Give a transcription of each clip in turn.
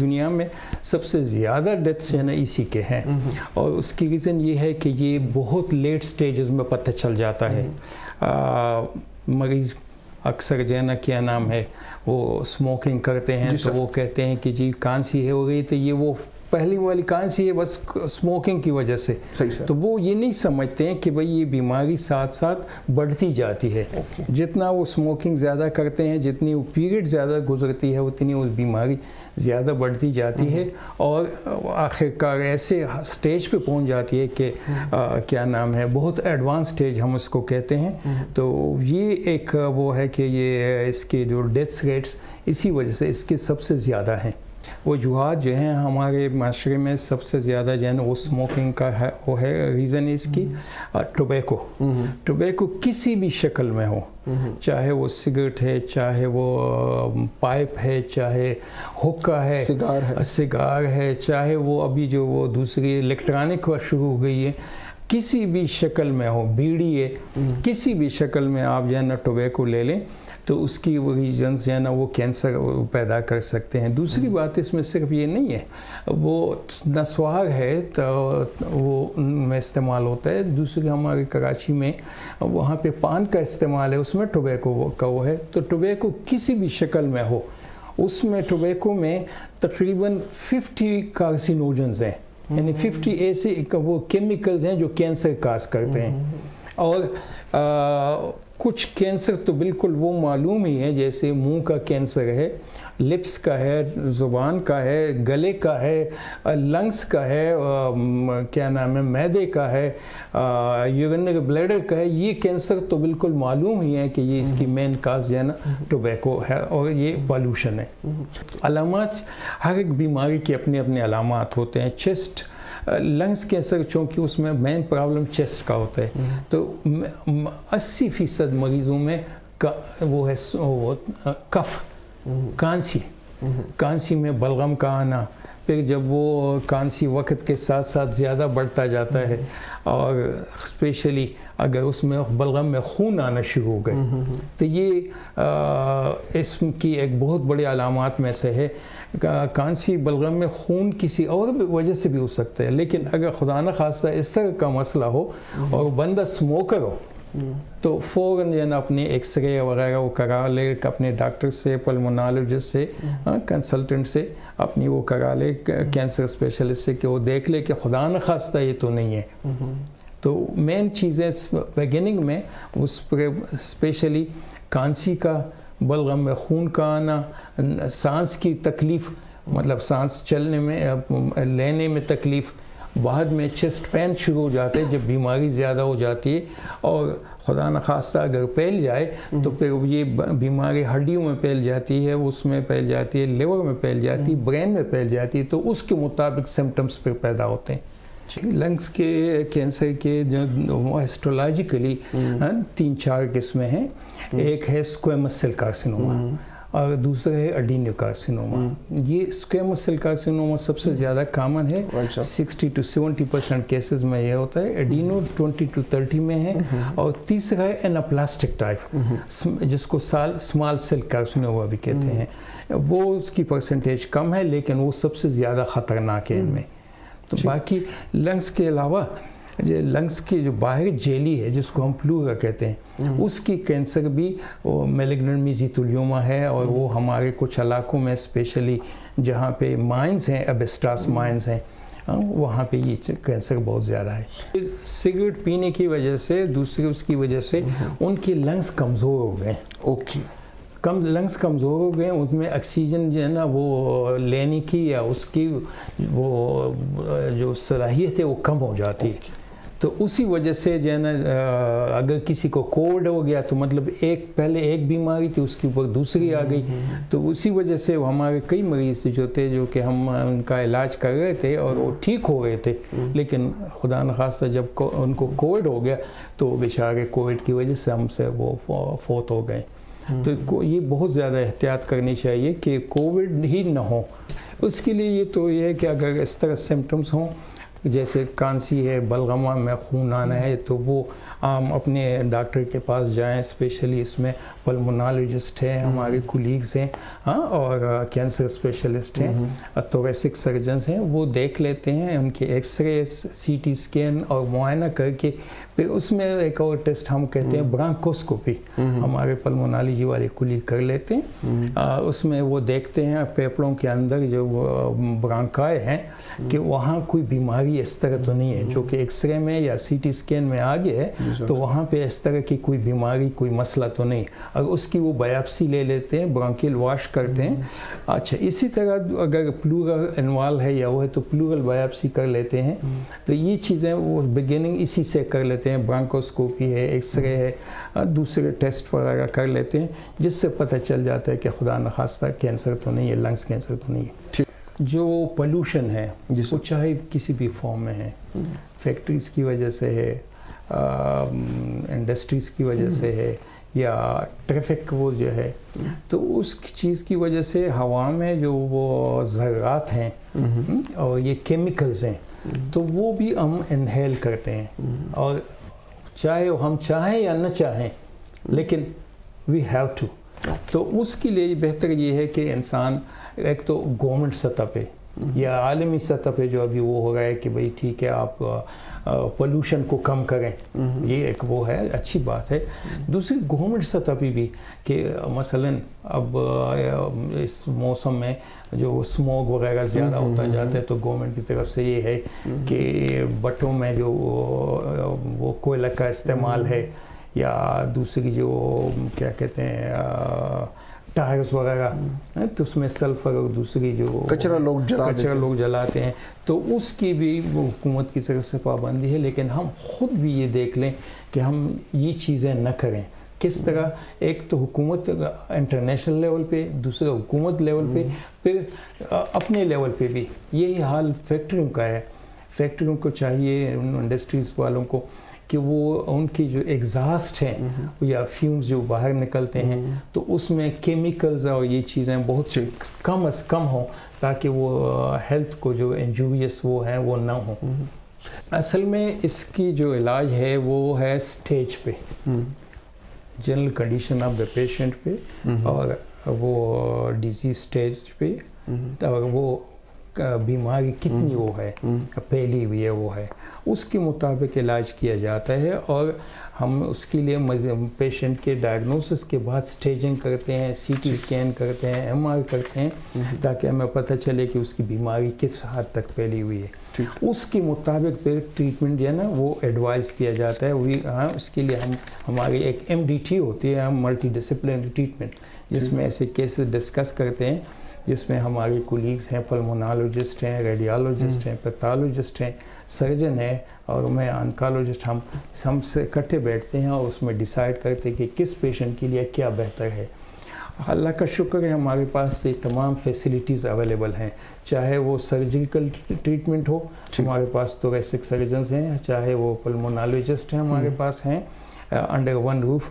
دنیا میں سب سے زیادہ ڈیتھس اسی کے ہیں، اور اس کی ریزن یہ ہے کہ یہ بہت لیٹ سٹیجز میں پتہ چل جاتا ہے۔ مریض اکثر کیا نام ہے وہ سموکنگ کرتے ہیں تو وہ کہتے ہیں کہ جی کھانسی ہو گئی تو یہ وہ پہلی والی کھانسی ہے بس سموکنگ کی وجہ سے، تو وہ یہ نہیں سمجھتے ہیں کہ بھئی یہ بیماری ساتھ ساتھ بڑھتی جاتی ہے۔ جتنا وہ سموکنگ زیادہ کرتے ہیں، جتنی وہ پیریڈ زیادہ گزرتی ہے، اتنی وہ بیماری زیادہ بڑھتی جاتی ہے، اور آخر کار ایسے سٹیج پہ پہنچ جاتی ہے کہ کیا نام ہے بہت ایڈوانس سٹیج ہم اس کو کہتے ہیں۔ تو یہ ایک وہ ہے کہ یہ اس کے جو ڈیتھ ریٹس اسی وجہ سے اس کے سب سے زیادہ ہیں۔ وجوہات جو ہیں ہمارے معاشرے میں سب سے زیادہ جو ہے نا وہ سموکنگ کا ہے، وہ ہے ریزن اس کی ٹوبیکو کسی بھی شکل میں ہو، چاہے وہ سگریٹ ہے، چاہے وہ پائپ ہے، چاہے حکا ہے، سگار ہے، چاہے وہ ابھی جو وہ دوسری الیکٹرانک شروع ہو گئی ہے، کسی بھی شکل میں ہو، بیڑی ہے، کسی بھی شکل میں آپ جو ہے نا ٹوبیکو لے لیں تو اس کی وہ ریزنز جو ہے نا وہ کینسر پیدا کر سکتے ہیں۔ دوسری بات اس میں صرف یہ نہیں ہے، وہ نسوار ہے تو وہ میں استعمال ہوتا ہے، دوسری ہمارے کراچی میں وہاں پہ پان کا استعمال ہے، اس میں ٹوبیکو کا وہ ہے۔ تو ٹوبیکو کسی بھی شکل میں ہو، اس میں ٹوبیکو میں تقریباً 50 کارسینوجنز ہیں، یعنی 50 ایسے وہ کیمیکلز ہیں جو کینسر کاز کرتے ہیں، اور کچھ کینسر تو بالکل وہ معلوم ہی ہے، جیسے منہ کا کینسر ہے، لپس کا ہے، زبان کا ہے، گلے کا ہے، لنگس کا ہے، کیا نام ہے معدے کا ہے، یورینری بلیڈر کا ہے، یہ کینسر تو بالکل معلوم ہی ہے کہ یہ اس کی مین کاز جو ہے نا ٹوبیکو ہے، اور یہ پالوشن ہے۔ علامات ہر ایک بیماری کی اپنے اپنے علامات ہوتے ہیں۔ چیسٹ لنگس کینسر چونکہ اس میں مین پرابلم چیسٹ کا ہوتا ہے، تو 80% مریضوں میں وہ ہے کف، کانسی میں بلغم کا آنا، پھر جب وہ کانسی وقت کے ساتھ ساتھ زیادہ بڑھتا جاتا ہے، اور اسپیشلی اگر اس میں بلغم میں خون آنا شروع ہو گئے تو یہ اس کی ایک بہت بڑی علامات میں سے ہے۔ کانسی بلغم میں خون کسی اور وجہ سے بھی ہو سکتا ہے، لیکن اگر خدا نخواستہ اس طرح کا مسئلہ ہو اور بندہ سموکر ہو تو فوراً جو ہے نا اپنے ایکس رے وغیرہ وہ کرا لے، اپنے ڈاکٹر سے، پلمونالوجسٹ سے، کنسلٹنٹ سے اپنی وہ کرا لے، کینسر اسپیشلسٹ سے، کہ وہ دیکھ لے کہ خدا نخواستہ یہ تو نہیں ہے۔ تو مین چیزیں بگننگ میں اسپیشلی کانسی کا، بلغم میں خون کا آنا، سانس کی تکلیف، مطلب سانس چلنے میں لینے میں تکلیف، بعد میں چیسٹ پین شروع ہو جاتے ہیں جب بیماری زیادہ ہو جاتی ہے، اور خدا نخواستہ اگر پھیل جائے تو پھر یہ بیماری ہڈیوں میں پھیل جاتی ہے، اس میں پھیل جاتی ہے، لیور میں پھیل جاتی ہے، برین میں پھیل جاتی ہے، تو اس کے مطابق سمٹمز پھر پیدا ہوتے ہیں۔ لنگس کے کینسر کے جو ہسٹولوجیکلی 3-4 قسمیں ہیں، ایک ہے اسکویمس سیل کارسینوما، اور دوسرا ہے اڈینو کارسینوما۔ یہ اسکویمس سیل کارسینوما سب سے زیادہ کامن ہے، 60 to 70% کیسز میں یہ ہوتا ہے، اڈینو 20 to 30 میں ہے، اور تیسرا ہے اناپلاسٹک ٹائپ، جس کو اسمال سیل کارسینوما بھی کہتے ہیں، وہ اس کی پرسنٹیج کم ہے لیکن وہ سب سے زیادہ خطرناک ہے ان میں۔ تو باقی لنگس کے علاوہ لنگس کی جو باہر جیلی ہے جس کو ہم پلورا کہتے ہیں، اس کی کینسر بھی میلیگننٹ میزیتھیلیوما ہے، اور وہ ہمارے کچھ علاقوں میں اسپیشلی جہاں پہ مائنز ہیں، ایبسٹاس مائنز ہیں، وہاں پہ یہ کینسر بہت زیادہ ہے۔ سگریٹ پینے کی وجہ سے، دوسری اس کی وجہ سے ان کی لنگس کمزور ہو گئے، لنگس کمزور ہو گئے، ان میں آکسیجن جو ہے نا وہ لینے کی یا اس کی وہ جو صلاحیت ہے وہ کم ہو جاتی ہے۔ تو اسی وجہ سے جو ہے نا اگر کسی کو کووڈ ہو گیا تو مطلب پہلے ایک بیماری تھی، اس کے اوپر دوسری آ گئی، تو اسی وجہ سے ہمارے کئی مریض جو تھے جو کہ ہم ان کا علاج کر رہے تھے اور وہ ٹھیک ہو گئے تھے، لیکن خدا نخواستہ جب ان کو کووڈ ہو گیا تو بیچارے کووڈ کی وجہ سے ہم سے وہ فوت ہو گئے۔ تو یہ بہت زیادہ احتیاط کرنی چاہیے کہ کووڈ ہی نہ ہو۔ اس کے لیے یہ تو یہ ہے کہ اگر اس طرح سمٹمز ہوں جیسے کانسی ہے, بلغمہ میں خون آنا ہے, تو وہ عام اپنے ڈاکٹر کے پاس جائیں, اسپیشلی اس میں پلمونالوجسٹ ہیں, ہمارے کولیگز ہیں, ہاں, اور کینسر اسپیشلسٹ ہیں, توریسک سرجنز ہیں, وہ دیکھ لیتے ہیں, ان کے X ray, C T scan اور معائنہ کر کے پھر اس میں ایک اور ٹیسٹ ہم کہتے ہیں برانکوسکوپی, ہمارے پلمونالوجی والے کولیگ کر لیتے ہیں. اس میں وہ دیکھتے ہیں پھیپھڑوں کے اندر جو برانکائے ہیں کہ وہاں کوئی بیماری اس طرح تو نہیں ہے, جو کہ ایکس رے میں یا سی ٹی اسکین میں آگے ہے, تو وہاں پہ اس طرح کی کوئی بیماری, کوئی مسئلہ تو نہیں, اور اس کی وہ بایوپسی لے لیتے ہیں, برانکیل واش کرتے ہیں. اچھا, اسی طرح اگر پلورل انوالو ہے یا وہ ہے تو پلورل بایوپسی کر لیتے ہیں. تو یہ چیزیں وہ بگننگ اسی سے کر لیتے ہیں, برانکوسکوپی ہے, ایکس رے ہے, دوسرے ٹیسٹ وغیرہ کر لیتے ہیں, جس سے پتہ چل جاتا ہے کہ خدا نخواستہ کینسر تو نہیں ہے, لنگس کینسر تو نہیں ہے. جو پولوشن ہے وہ چاہے کسی بھی فارم میں ہے, فیکٹریز کی وجہ سے ہے, انڈسٹریز کی وجہ سے ہے, یا ٹریفک وہ جو ہے, تو اس چیز کی وجہ سے ہوا میں جو وہ ذرات ہیں اور یہ کیمیکلز ہیں, تو وہ بھی ہم انہیل کرتے ہیں, اور چاہے ہم چاہیں یا نہ چاہیں, لیکن وی ہیو ٹو. تو اس کے لیے بہتر یہ ہے کہ انسان ایک تو گورنمنٹ سطح پہ یا عالمی سطح پہ جو ابھی وہ ہو رہا ہے کہ بھئی ٹھیک ہے آپ پولوشن کو کم کریں, یہ ایک وہ ہے, اچھی بات ہے. دوسری گورنمنٹ سطح پہ بھی کہ مثلاً اب اس موسم میں جو اسموگ وغیرہ زیادہ ہوتا جاتا ہے, تو گورنمنٹ کی طرف سے یہ ہے کہ بٹوں میں جو وہ کوئلہ کا استعمال ہے, یا دوسری جو کیا کہتے ہیں ٹائرز وغیرہ, تو اس میں سلفر اور دوسری جو کچرا لوگ جلاتے ہیں, تو اس کی بھی وہ حکومت کی طرف سے پابندی ہے. لیکن ہم خود بھی یہ دیکھ لیں کہ ہم یہ چیزیں نہ کریں. کس طرح؟ ایک تو حکومت انٹرنیشنل لیول پہ, دوسرا حکومت لیول پہ, پھر اپنے لیول پہ بھی یہی حال فیکٹریوں کا ہے. فیکٹریوں کو چاہیے, انڈسٹریز والوں کو, کہ وہ ان کی جو ایگزاسٹ ہیں یا فیومز جو باہر نکلتے ہیں, تو اس میں کیمیکلز اور یہ چیزیں بہت کم از کم ہوں, تاکہ وہ ہیلتھ کو جو انجوریس وہ ہیں وہ نہ ہوں. اصل میں اس کی جو علاج ہے وہ ہے سٹیج پہ, general condition of the patient پہ, اور وہ ڈیزیز سٹیج پہ, اور وہ بیماری کتنی وہ ہے, پھیلی ہوئی ہے وہ ہے, اس کے مطابق علاج کیا جاتا ہے. اور ہم اس کے لیے پیشنٹ کے ڈائگنوسس کے بعد سٹیجنگ کرتے ہیں, سی ٹی اسکین کرتے ہیں, ایم آر کرتے ہیں, تاکہ ہمیں پتہ چلے کہ اس کی بیماری کس حد تک پھیلی ہوئی ہے. اس کے مطابق پھر ٹریٹمنٹ جو ہے نا وہ ایڈوائز کیا جاتا ہے. ہاں, اس کے لیے ہماری ایک MDT ہوتی ہے, ملٹی ڈسپلنری ٹریٹمنٹ, جس میں ایسے کیسز ڈسکس کرتے ہیں, جس میں ہمارے کولیگز ہیں, پلمونالوجسٹ ہیں, ریڈیالوجسٹ ہیں, پیتھالوجسٹ ہیں, سرجن ہیں, اور میں آنکالوجسٹ, ہم سے اکٹھے بیٹھتے ہیں اور اس میں ڈیسائیڈ کرتے ہیں کہ کس پیشنٹ کے لیے کیا بہتر ہے. اللہ کا شکر ہے ہمارے پاس یہ تمام فیسلٹیز اویلیبل ہیں, چاہے وہ سرجیکل ٹریٹمنٹ ہو, ہمارے پاس توریسک سرجنز ہیں, چاہے وہ پلمونالوجسٹ ہیں ہمارے پاس ہیں انڈر ون روف,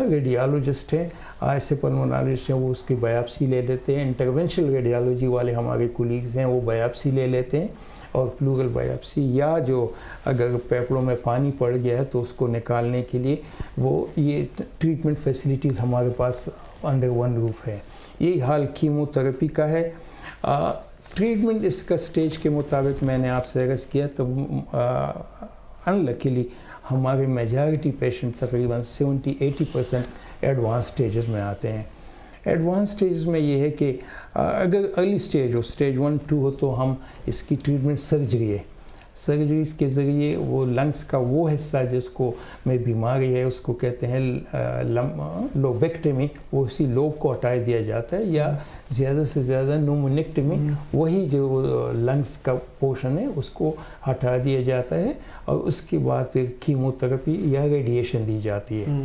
ریڈیالوجسٹ ہیں, ایسے پلمونالوجسٹ ہیں وہ اس کی بایوپسی لے لیتے ہیں, انٹرونشنل ریڈیالوجی والے ہمارے کولیگز ہیں وہ بایوپسی لے لیتے ہیں, اور پلورل بایوپسی, یا جو اگر پھیپھڑوں میں پانی پڑ گیا ہے تو اس کو نکالنے کے لیے وہ یہ ٹریٹمنٹ فیسلٹیز ہمارے پاس انڈر ون روف ہے. یہی حال کیمو تھراپی کا ہے. ٹریٹمنٹ اس کا سٹیج کے مطابق میں نے آپ سے عرض کیا, تو انلکیلی ہمارے میجارٹی پیشنٹ تقریباً 70-80% ایڈوانس سٹیجز میں آتے ہیں. ایڈوانس سٹیجز میں یہ ہے کہ اگر ارلی سٹیج ہو, سٹیج 1-2 ہو, تو ہم اس کی ٹریٹمنٹ سرجری ہے. سرجریز کے ذریعے وہ لنگس کا وہ حصہ جس کو میں بیماری ہے, اس کو کہتے ہیں لوبیکٹمی, وہ اسی لوب کو ہٹا دیا جاتا ہے, یا زیادہ سے زیادہ نومونیکٹمی, وہی جو لنگس کا پورشن ہے اس کو ہٹا دیا جاتا ہے, اور اس کے بعد پھر کیمو تھراپی یا ریڈیشن دی جاتی ہے.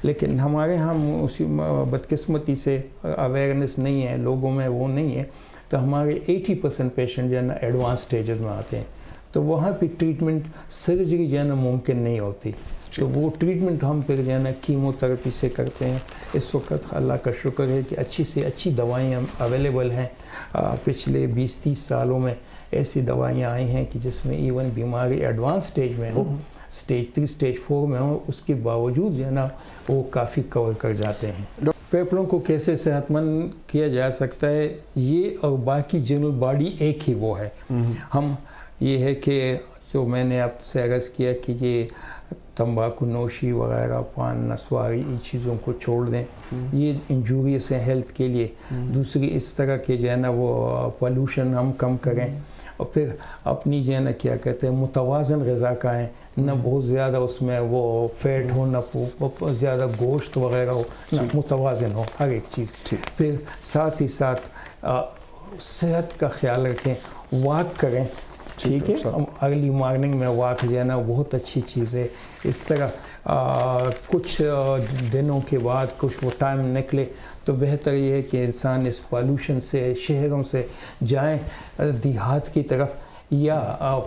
لیکن ہمارے ہاں اسی بدقسمتی سے اویئرنیس نہیں ہے لوگوں میں, وہ نہیں ہے, تو ہمارے 80% پیشنٹ جو ہے نا ایڈوانس سٹیجز میں آتے ہیں, تو وہاں پہ ٹریٹمنٹ سرجری جو ہے نا ممکن نہیں ہوتی, تو وہ ٹریٹمنٹ ہم پھر جو ہے نا کیمو تھراپی سے کرتے ہیں. اس وقت اللہ کا شکر ہے کہ اچھی سے اچھی دوائیں اویلیبل ہیں. پچھلے 20-30 سالوں میں ایسی دوائیاں آئی ہیں کہ جس میں ایون بیماری ایڈوانس سٹیج میں ہو، سٹیج 3 سٹیج 4 میں ہو، اس کے باوجود جو ہے نا وہ کافی کور کر جاتے ہیں۔ پھیپھڑوں کو کیسے صحت مند کیا جا سکتا ہے، یہ اور باقی جنرل باڈی ایک ہی وہ ہے۔ ہم یہ ہے کہ جو میں نے آپ سے عرض کیا کہ یہ تمباکو نوشی وغیرہ، پان نسواری، ان چیزوں کو چھوڑ دیں، یہ انجوریس ہیں ہیلتھ کے لیے۔ دوسری اس طرح کے جو ہے نا وہ پولوشن ہم کم کریں، اور پھر اپنی جو ہے نا کیا کہتے ہیں متوازن غذا کھائیں، نہ بہت زیادہ اس میں وہ فیٹ ہو، نہ زیادہ گوشت وغیرہ ہو، نہ متوازن ہو ہر ایک چیز۔ پھر ساتھ ہی ساتھ صحت کا خیال رکھیں، واک کریں، ٹھیک ہے، ارلی مارننگ میں واک جو ہے نا بہت اچھی چیز ہے۔ اس طرح کچھ دنوں کے بعد کچھ وہ ٹائم نکلے تو بہتر یہ ہے کہ انسان اس پالوشن سے، شہروں سے جائیں دیہات کی طرف یا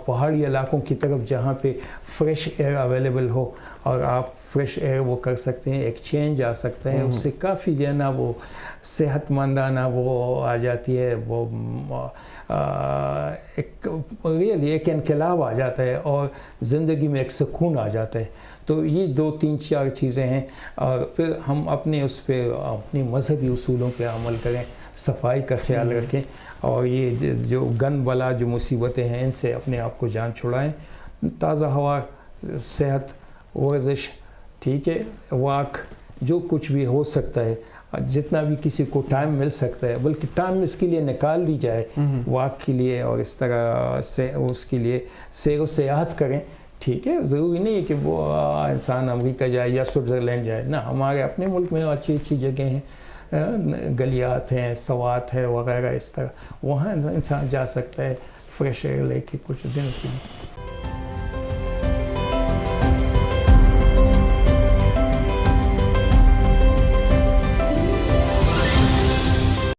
پہاڑی علاقوں کی طرف جہاں پہ فریش ایئر اویلیبل ہو، اور آپ فریش ایئر وہ کر سکتے ہیں، ایک چینج آ سکتا ہے، اس سے کافی جو ہے نا وہ صحت مندانہ وہ آ جاتی ہے، وہ ریئلی ایک انقلاب آ جاتا ہے اور زندگی میں ایک سکون آ جاتا ہے۔ تو یہ 2 3 4 چیزیں ہیں، اور پھر ہم اپنے اس پہ اپنی مذہبی اصولوں پہ عمل کریں، صفائی کا خیال رکھیں، اور یہ جو گند بلا جو مصیبتیں ہیں ان سے اپنے آپ کو جان چھڑائیں۔ تازہ ہوا، صحت، ورزش، ٹھیک ہے، واک، جو کچھ بھی ہو سکتا ہے، جتنا بھی کسی کو ٹائم مل سکتا ہے، بلکہ ٹائم اس کے لیے نکال دی جائے واک کے لیے، اور اس طرح سے اس کے لیے سیر و سیاحت کریں، ٹھیک ہے۔ ضروری نہیں ہے کہ وہ انسان امریکہ جائے یا سوئٹزرلینڈ جائے، نہ، ہمارے اپنے ملک میں اچھی اچھی جگہیں ہیں، گلیات ہیں، سوات ہے وغیرہ، اس طرح وہاں انسان جا سکتا ہے فریش ایئر لے کے کچھ دن کے لیے۔